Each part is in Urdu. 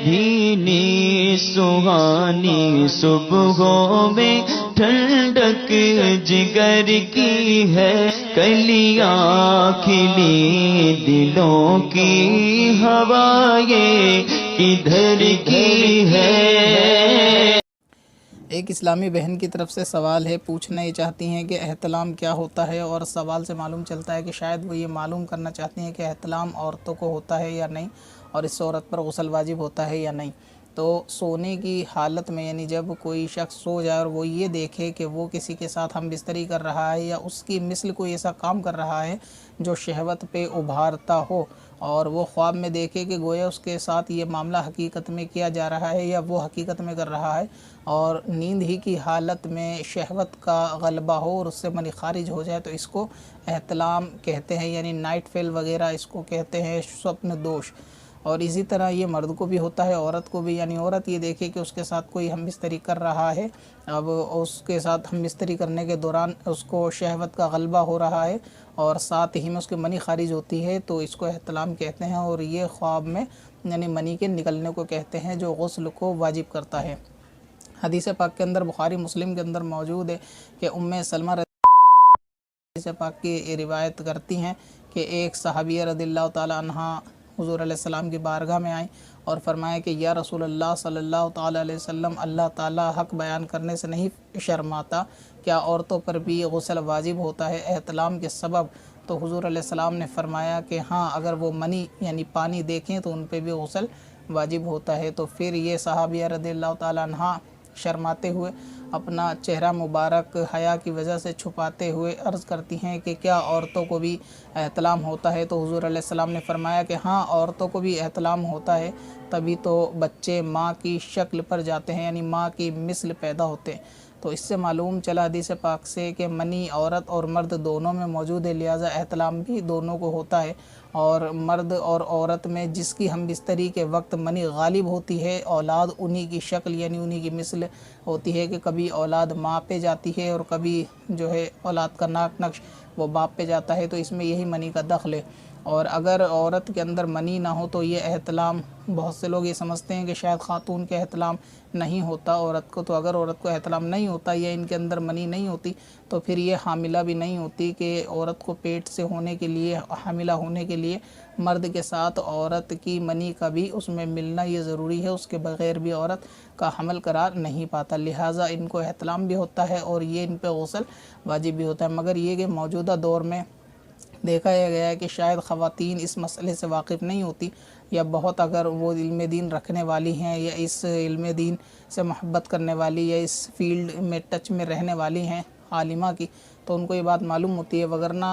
بھینی سہانی صبحوں میں ٹھنڈک جگر کی ہے، کلیاں کھلی دلوں کی ہوائیں کدھر کی ہے۔ ایک اسلامی بہن کی طرف سے سوال ہے، پوچھنا یہ چاہتی ہیں کہ احتلام کیا ہوتا ہے، اور سوال سے معلوم چلتا ہے کہ شاید وہ یہ معلوم کرنا چاہتی ہیں کہ احتلام عورتوں کو ہوتا ہے یا نہیں، اور اس سے عورت پر غسل واجب ہوتا ہے یا نہیں۔ تو سونے کی حالت میں، یعنی جب کوئی شخص سو جائے اور وہ یہ دیکھے کہ وہ کسی کے ساتھ ہم بستری کر رہا ہے یا اس کی مثل کوئی ایسا کام کر رہا ہے جو شہوت پہ ابھارتا ہو، اور وہ خواب میں دیکھے کہ گویا اس کے ساتھ یہ معاملہ حقیقت میں کیا جا رہا ہے یا وہ حقیقت میں کر رہا ہے، اور نیند ہی کی حالت میں شہوت کا غلبہ ہو اور اس سے منی خارج ہو جائے، تو اس کو احتلام کہتے ہیں، یعنی نائٹ فیل وغیرہ اس کو کہتے ہیں، سوپن دوش۔ اور اسی طرح یہ مرد کو بھی ہوتا ہے، عورت کو بھی، یعنی عورت یہ دیکھے کہ اس کے ساتھ کوئی ہم بستری کر رہا ہے، اب اس کے ساتھ ہم بستری کرنے کے دوران اس کو شہوت کا غلبہ ہو رہا ہے اور ساتھ ہی میں اس کی منی خارج ہوتی ہے، تو اس کو احتلام کہتے ہیں، اور یہ خواب میں یعنی منی کے نکلنے کو کہتے ہیں جو غسل کو واجب کرتا ہے۔ حدیث پاک کے اندر، بخاری مسلم کے اندر موجود ہے کہ ام سلمہ حدیث پاک کی روایت کرتی ہیں کہ ایک صحابیہ رضی اللہ تعالی عنہ حضور علیہ السلام کی بارگاہ میں آئیں اور فرمایا کہ یا رسول اللہ صلی اللہ تعالی علیہ وسلم، اللہ تعالی حق بیان کرنے سے نہیں شرماتا، کیا عورتوں پر بھی غسل واجب ہوتا ہے احتلام کے سبب؟ تو حضور علیہ السلام نے فرمایا کہ ہاں، اگر وہ منی یعنی پانی دیکھیں تو ان پہ بھی غسل واجب ہوتا ہے۔ تو پھر یہ صحابیہ رضی اللہ تعالی عنہ شرماتے ہوئے، اپنا چہرہ مبارک حیا کی وجہ سے چھپاتے ہوئے عرض کرتی ہیں کہ کیا عورتوں کو بھی احتلام ہوتا ہے؟ تو حضور علیہ السلام نے فرمایا کہ ہاں، عورتوں کو بھی احتلام ہوتا ہے، تبھی تو بچے ماں کی شکل پر جاتے ہیں، یعنی ماں کی مثل پیدا ہوتے ہیں۔ تو اس سے معلوم چلا حدیث پاک سے کہ منی عورت اور مرد دونوں میں موجود ہے، لہٰذا احتلام بھی دونوں کو ہوتا ہے، اور مرد اور عورت میں جس کی ہم بستری کے وقت منی غالب ہوتی ہے، اولاد انہی کی شکل یعنی انہی کی مثل ہوتی ہے، کہ کبھی اولاد ماں پہ جاتی ہے اور کبھی جو ہے اولاد کا ناک نقش وہ باپ پہ جاتا ہے، تو اس میں یہی منی کا دخل ہے۔ اور اگر عورت کے اندر منی نہ ہو تو یہ احتلام، بہت سے لوگ یہ سمجھتے ہیں کہ شاید خاتون کے احتلام نہیں ہوتا عورت کو، تو اگر عورت کو احتلام نہیں ہوتا یا ان کے اندر منی نہیں ہوتی تو پھر یہ حاملہ بھی نہیں ہوتی، کہ عورت کو پیٹ سے ہونے کے لیے، حاملہ ہونے کے لیے مرد کے ساتھ عورت کی منی کا بھی اس میں ملنا یہ ضروری ہے، اس کے بغیر بھی عورت کا حمل قرار نہیں پاتا، لہٰذا ان کو احتلام بھی ہوتا ہے اور یہ ان پہ غسل واجب بھی ہوتا ہے۔ مگر یہ کہ موجودہ دور میں دیکھا گیا ہے کہ شاید خواتین اس مسئلے سے واقف نہیں ہوتی، یا بہت اگر وہ علم دین رکھنے والی ہیں یا اس علم دین سے محبت کرنے والی یا اس فیلڈ میں ٹچ میں رہنے والی ہیں عالمہ کی، تو ان کو یہ بات معلوم ہوتی ہے، وگرنہ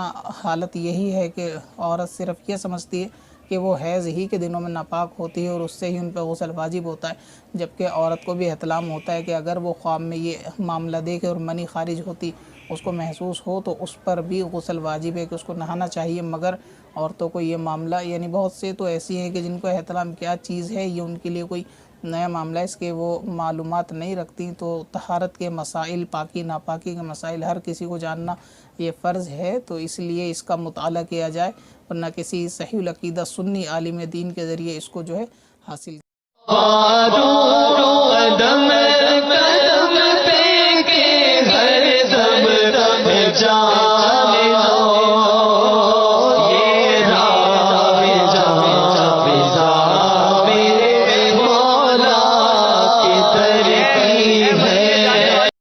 حالت یہی ہے کہ عورت صرف یہ سمجھتی ہے کہ وہ حیض ہی کے دنوں میں ناپاک ہوتی ہے اور اس سے ہی ان پہ غسل واجب ہوتا ہے، جبکہ عورت کو بھی احتلام ہوتا ہے کہ اگر وہ خواب میں یہ معاملہ دیکھے اور منی خارج ہوتی اس کو محسوس ہو تو اس پر بھی غسل واجب ہے کہ اس کو نہانا چاہیے۔ مگر عورتوں کو یہ معاملہ، یعنی بہت سے تو ایسی ہیں کہ جن کو احتلام کیا چیز ہے یہ ان کے لیے کوئی نیا معاملہ ہے، اس کے وہ معلومات نہیں رکھتی، تو طہارت کے مسائل، پاکی ناپاکی کے مسائل ہر کسی کو جاننا یہ فرض ہے، تو اس لیے اس کا مطالعہ کیا جائے، ورنہ کسی صحیح العقیدہ سنی عالم دین کے ذریعے اس کو جو ہے حاصل قدم قدم پہ کہ ہر دم جان